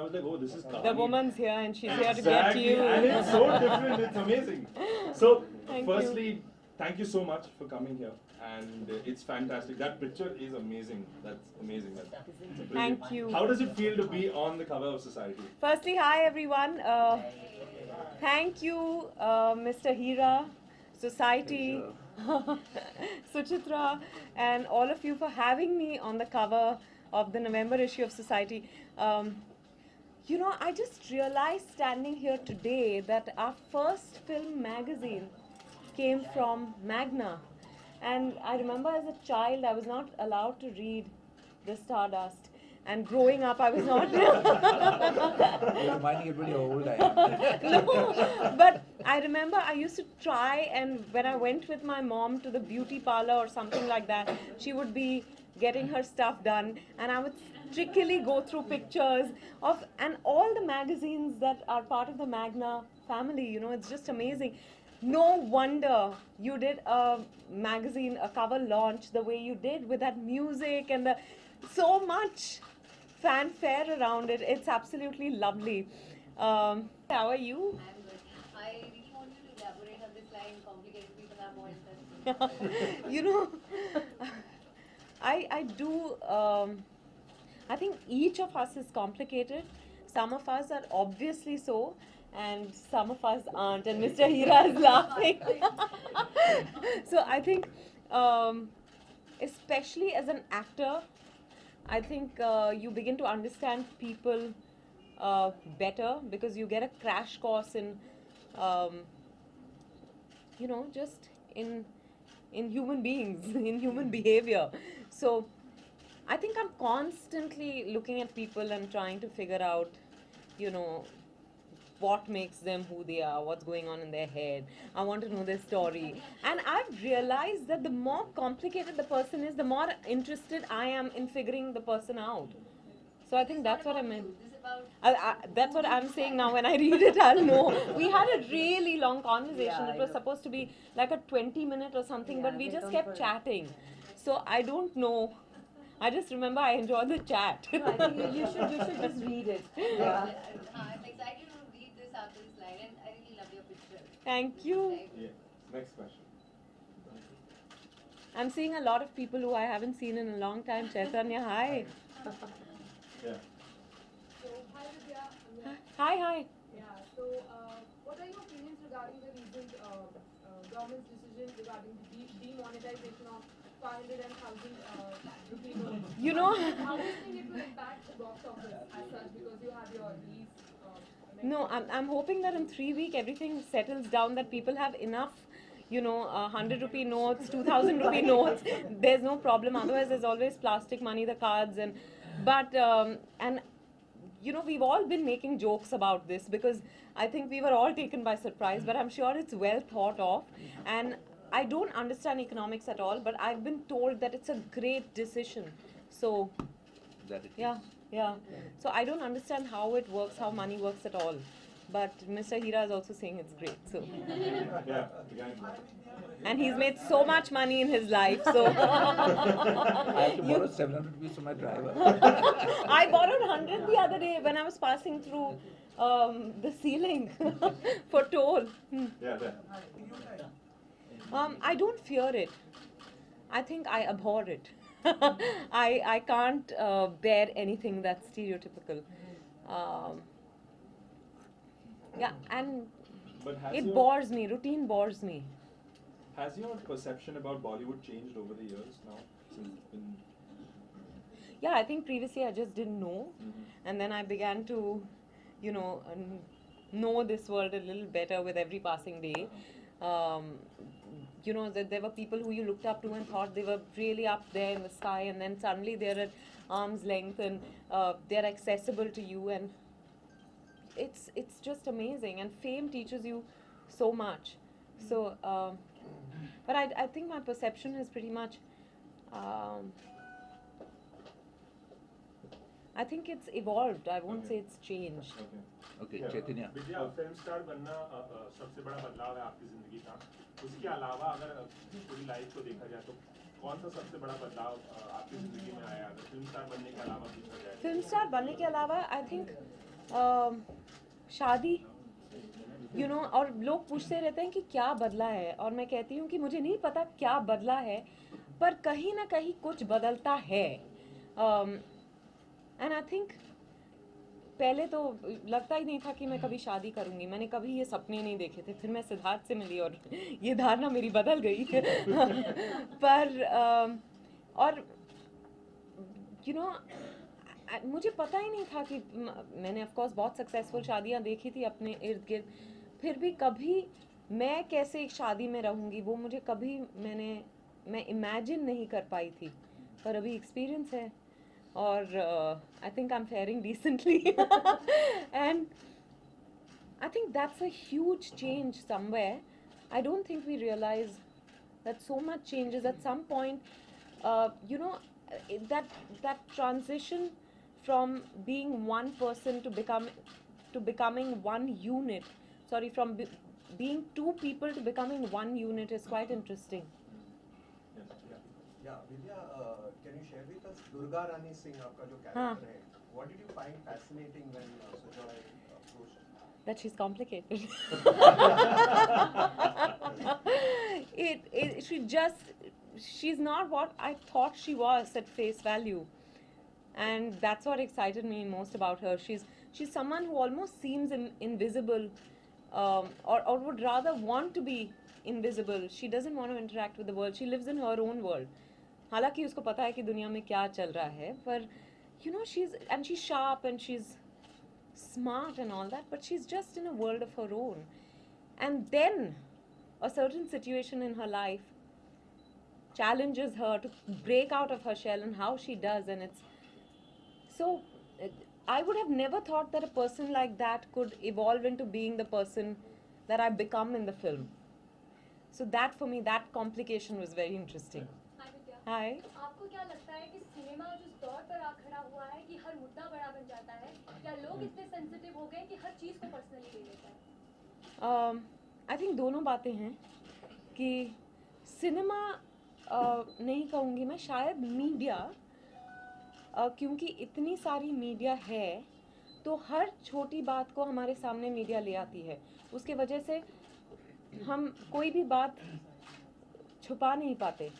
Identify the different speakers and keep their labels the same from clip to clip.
Speaker 1: was like, oh, this is
Speaker 2: The woman's here and she's here to get you.
Speaker 1: And it's so different. It's amazing. So,
Speaker 2: Thank
Speaker 1: firstly,
Speaker 2: you.
Speaker 1: thank you so much for coming here. And it's fantastic. That picture is amazing. That's amazing. That's
Speaker 2: Thank you.
Speaker 1: How does it feel to be on the cover of Society?
Speaker 2: Firstly, hi everyone. Thank you, Mr. Hira, Society, Suchitra, and all of you for having me on the cover of the November issue of Society. You know, I just realized standing here today that our first film magazine came from Magna. And I remember as a child, I was not allowed to read The Stardust. And growing up, I was not.
Speaker 3: You're reminding everybody how old I am.
Speaker 2: No, but I remember I used to try, and when I went with my mom to the beauty parlor or something like that, she would be getting her stuff done, and I would strictly go through pictures of, and all the magazines that are part of the Magna family, you know, it's just amazing. No wonder you did a magazine, a cover launch the way you did with that music and the so much fanfare around it. It's absolutely lovely. How are you?
Speaker 4: I'm good. I really want you to elaborate on this line. Complicated people are more interesting.
Speaker 2: You know, I do. I think each of us is complicated. Some of us are obviously so, and some of us aren't. And Mr. Hira is laughing. So I think, especially as an actor, I think you begin to understand people better because you get a crash course in, you know, just in human beings, in human behavior. So I think I'm constantly looking at people and trying to figure out, you know, what makes them who they are, what's going on in their head. I want to know their story. And I've realized that the more complicated the person is, the more interested I am in figuring the person out. So I think that's what I meant. That's what I'm saying now. When I read it, I'll know. We had a really long conversation. It was supposed to be like a 20-minute or something, but we just kept chatting. So I don't know. I just remember I enjoyed the chat.
Speaker 5: No, I think you should just read it.
Speaker 4: Yeah. I'm excited to read this after this line, and I really love your picture.
Speaker 2: Thank you.
Speaker 1: Yeah. Next question.
Speaker 2: I'm seeing a lot of people who I haven't seen in a long time. Chaitanya, hi.
Speaker 1: Yeah.
Speaker 6: So, hi Vidya.
Speaker 2: Hi.
Speaker 6: Yeah, so what are your opinions regarding the recent government's decision regarding the demonetization of 500 and 1,000 rupee notes?
Speaker 2: You know.
Speaker 6: How do you think it will impact the box office as such, because you have your release?
Speaker 2: No, I'm hoping that in 3 weeks everything settles down, that people have enough, you know, 100 rupee notes, 2,000 rupee notes. There's no problem. Otherwise, there's always plastic money, the cards, and you know, we've all been making jokes about this because I think we were all taken by surprise. But I'm sure it's well thought of, and I don't understand economics at all. But I've been told that it's a great decision. So yeah. So I don't understand how it works, how money works at all. But Mr. Hira is also saying it's great. So
Speaker 1: Yeah.
Speaker 2: and he's made so much money in his life. So
Speaker 3: I have to borrow 700 rupees from my driver.
Speaker 2: I borrowed 100 the other day when I was passing through the ceiling for toll.
Speaker 1: Yeah.
Speaker 2: I don't fear it. I think I abhor it. I can't bear anything that's stereotypical. Yeah, and
Speaker 1: But
Speaker 2: it bores me. Routine bores me.
Speaker 1: has your perception about Bollywood changed over the years now? Since it's been...
Speaker 2: Yeah, I think previously I just didn't know. And then I began to, you know, know this world a little better with every passing day. You know, that there were people who you looked up to and thought they were really up there in the sky, and then suddenly they're at arm's length and they're accessible to you, and it's just amazing. And fame teaches you so much. So, but I think my perception is pretty much. I think it's evolved. I won't say it's changed.
Speaker 3: Okay, Chaitanya.
Speaker 7: Vidya film star बनना सबसे बड़ा बदलाव है आपकी जिंदगी का. उसके अलावा अगर पूरी लाइफ को देखा जाए तो कौन सा सबसे बड़ा बदलाव आपकी जिंदगी में आया अगर फिल्म स्टार बनने के अलावा पूछा जाए?
Speaker 2: फिल्म स्टार बनने के अलावा I think शादी और लोग पूछते रहते हैं कि क्या बदला है, और मैं कहती हूँ कि मुझे नहीं पता क्या बदला है, पर कहीं ना कहीं कुछ बदलता है. एंड आई थिंक पहले तो लगता ही नहीं था कि मैं कभी शादी करूँगी. मैंने कभी ये सपने नहीं देखे थे. फिर मैं सिद्धार्थ से मिली और ये धारणा मेरी बदल गई. पर और मुझे पता ही नहीं था कि मैंने ऑफ कोर्स बहुत सक्सेसफुल शादियां देखी थी अपने इर्द गिर्द, फिर भी कभी मैं कैसे एक शादी में रहूँगी वो मुझे कभी मैं इमेजिन नहीं कर पाई थी. पर अभी एक्सपीरियंस है और I think I am faring decently. And I think that's a huge change somewhere. I don't think we realise that so much changes at some point. That transition from being one person to becoming one unit, from being two people to becoming one unit is quite interesting.
Speaker 8: Yeah, Vidya, can you share with us Durga Rani Singh, आपका जो character है, what did you find fascinating when Sujoy approached?
Speaker 2: That she's complicated. She's not what I thought she was at face value, and that's what excited me most about her. She's someone who almost seems invisible, or would rather want to be invisible. She doesn't want to interact with the world. She lives in her own world. हालांकि उसको पता है कि दुनिया में क्या चल रहा है, पर she's sharp and she's smart and all that, but she's just in a world of her own. And then a certain situation in her life challenges her to break out of her shell, and how she does, and it's so I would have never thought that a person like that could evolve into being the person that I've become in the film. So that for me, that complication was very interesting.
Speaker 4: Hi Vidya.
Speaker 2: Hi.
Speaker 4: आपको क्या लगता है कि cinema जिस दौर पर आ खड़ा हुआ है कि हर मुद्दा बड़ा बन जाता है, क्या लोग इतने सेंसिटिव हो गए कि हर चीज को पर्सनली ले लेते हैं?
Speaker 2: आई थिंक दोनों बातें हैं कि सिनेमा नहीं कहूँगी मैं, शायद मीडिया, क्योंकि इतनी सारी मीडिया है तो हर छोटी बात को हमारे सामने मीडिया ले आती है. उसके वजह से हम कोई भी बात छुपा नहीं पाते,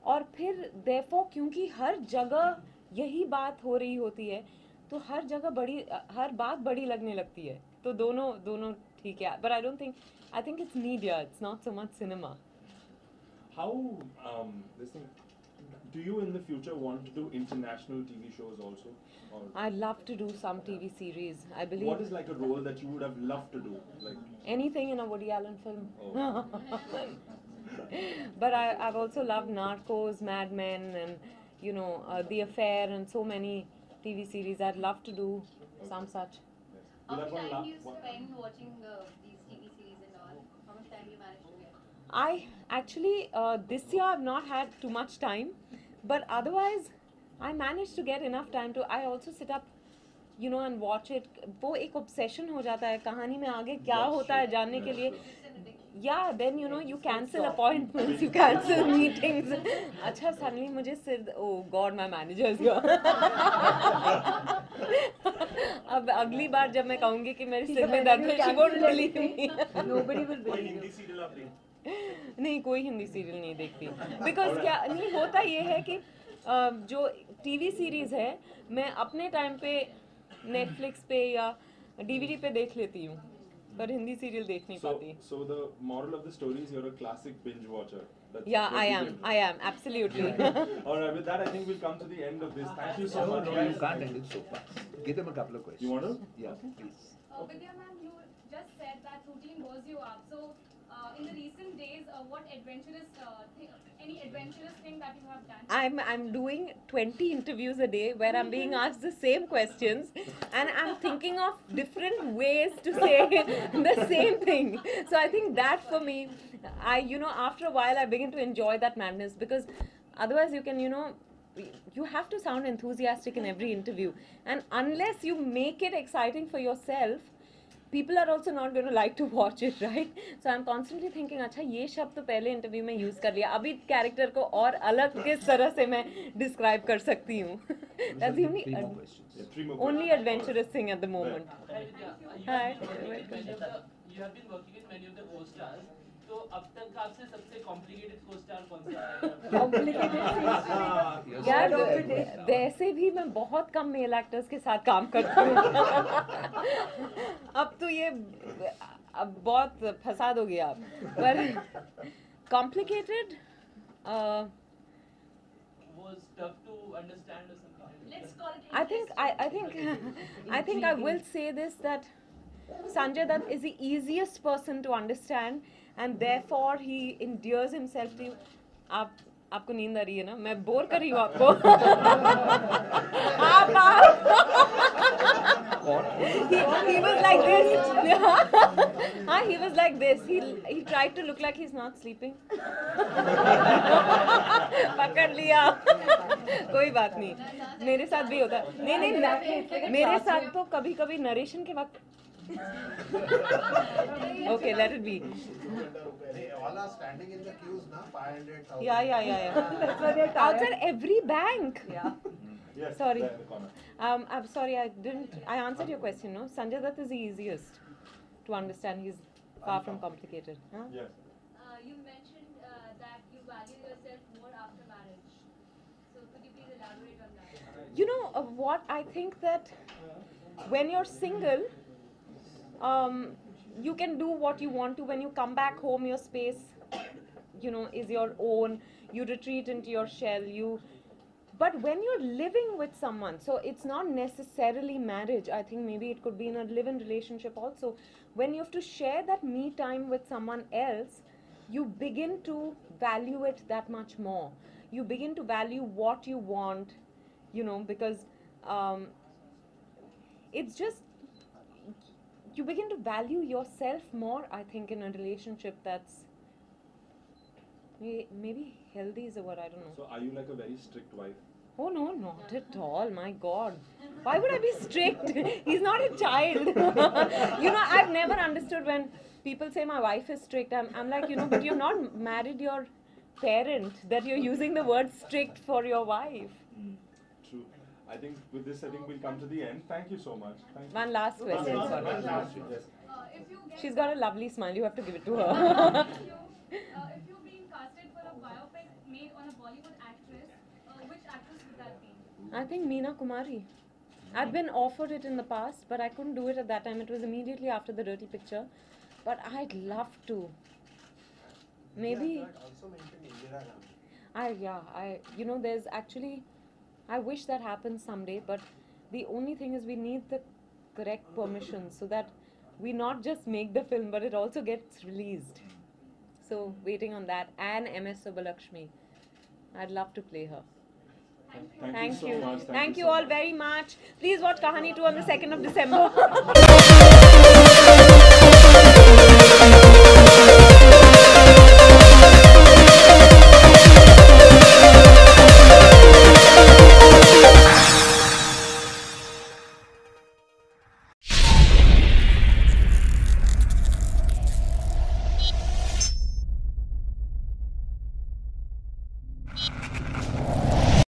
Speaker 2: और फिर therefore क्योंकि हर जगह यही बात हो रही होती है तो हर बात बड़ी लगने लगती है. तो दोनों ठीक है, but I think it's media, it's not so much cinema.
Speaker 1: How do you in the future want to do international TV shows also? Or
Speaker 2: I'd love to do some TV series. I believe.
Speaker 1: what is like a role that you would have loved to do? Like
Speaker 2: Anything in a Woody Allen film.
Speaker 1: Oh.
Speaker 2: But I've also loved Narcos, Mad Men, and The Affair, and so many TV series. I'd love to do some such.
Speaker 4: How much
Speaker 1: That one
Speaker 4: time do you spend watching these TV series and all? How much time do you manage to get?
Speaker 2: I actually, this year I've not had too much time, but otherwise I managed to get enough time to. I also sit up, and watch it. वो एक obsession हो जाता है कहानी में आगे क्या होता है जानने के लिए. Yeah, then you cancel appointments, you cancel meetings. अच्छा, suddenly मुझे oh God, my manager is here. अब अगली बार जब मैं कहूँगी कि मेरे सिर में दर्द है, she won't believe me.
Speaker 5: Nobody will
Speaker 7: कोई
Speaker 5: believe
Speaker 7: हिंदी
Speaker 5: you.
Speaker 7: सीरियल आप देख
Speaker 2: नहीं, कोई हिंदी सीरियल नहीं देखती. बिकॉज क्या नहीं होता, ये है कि जो टीवी सीरीज है मैं अपने टाइम पे नेटफ्लिक्स पे या डीवीडी पे देख लेती हूँ, पर हिंदी सीरियल देख नहीं पाती.
Speaker 1: So the moral of the story is you're a classic binge watcher. That's
Speaker 2: Yeah,
Speaker 1: what you do.
Speaker 2: I am absolutely.
Speaker 1: All right, with that I think we'll come to the end of this. Thank you so much.
Speaker 3: No, you can't end it so fast. Give them a couple of questions.
Speaker 1: You want to?
Speaker 3: Yeah, please.
Speaker 6: Vidya ma'am, you just said that routine was you up. So, in the recent days, what any adventurous thing that you have done?
Speaker 2: I'm doing 20 interviews a day where I'm being asked the same questions, and I'm thinking of different ways to say the same thing. So I think that for me, after a while I begin to enjoy that madness, because otherwise you can, you have to sound enthusiastic in every interview, and unless you make it exciting for yourself, people are also not going to like to watch it, right? So I'm constantly thinking, अच्छा ये शब्द तो पहले interview में use कर लिया, अभी character को और अलग किस तरह से मैं डिस्क्राइब कर सकती हूँ. That's the only only adventurous thing at the moment. Hi.
Speaker 9: You have been working with many of the co-stars. तो अब तक आपसे सबसे complicated co-star कौन सा है?
Speaker 2: Complicated यार वैसे भी मैं बहुत कम मेल एक्टर्स के साथ काम करती हूँ. अब तो ये अब बहुत फसाद हो गया. पर complicated
Speaker 9: Was tough to understand or something.
Speaker 4: Let's call it.
Speaker 2: I think I will say this, that Sanjay Dutt is the easiest person to understand, and therefore he endears himself to you. आपको नींद आ रही है ना? मैं bore कर रही हूँ आपको. He was like this. He was like this. He tried to look like he's not sleeping. पकड़ लिया. कोई बात नहीं. मेरे साथ भी होता है. नहीं मेरे साथ तो कभी-कभी नरेशन के वक्त. Okay, let it be.
Speaker 8: All are standing in the queues now, 500,000.
Speaker 2: Yeah.
Speaker 5: That's why they're tired.
Speaker 2: Outside every bank.
Speaker 5: Yeah.
Speaker 1: Yes,
Speaker 2: Sorry.
Speaker 1: there in the corner.
Speaker 2: I'm sorry, I answered your question, no? Sanjay Dutt is the easiest to understand. He's far from complicated. Huh?
Speaker 1: Yes.
Speaker 4: You mentioned that you value yourself more after marriage. So could you please elaborate on that?
Speaker 2: You know what? I think that when you're single, you can do what you want to. When you come back home, your space, is your own. You retreat into your shell. But when you're living with someone, so it's not necessarily marriage. I think maybe it could be in a live-in relationship also. When you have to share that me time with someone else, you begin to value it that much more. You begin to value what you want, because it's just, you begin to value yourself more, I think, in a relationship that's maybe healthy is a word, I don't know.
Speaker 1: So are you like a very strict wife?
Speaker 2: Oh no, not at all, my God. Why would I be strict? He's not a child. I've never understood when people say my wife is strict. I'm like, but you've not married your parent, that you're using the word strict for your wife.
Speaker 1: True. I think with this, we'll come to the end. Thank you so much. Thank you.
Speaker 2: One last question.
Speaker 1: One last one. Yes.
Speaker 4: If you get
Speaker 2: She's got a lovely smile, you have to give it to her.
Speaker 4: if you're being casted for a biopic made on a Bollywood actress, which actress would that be?
Speaker 2: I think Meena Kumari. I've been offered it in the past, but I couldn't do it at that time. It was immediately after the Dirty Picture. But I'd love to. Maybe.
Speaker 8: Yeah, also mentioned Indira Gandhi.
Speaker 2: There's actually, I wish that happens someday, but the only thing is we need the correct permission so that we not just make the film, but it also gets released. So waiting on that. And MS Subbulakshmi. I'd love to play her.
Speaker 1: Thank you so much.
Speaker 2: Thank you
Speaker 1: so
Speaker 2: all
Speaker 1: much.
Speaker 2: very much. Please watch Kahani 2 on the 2nd of December.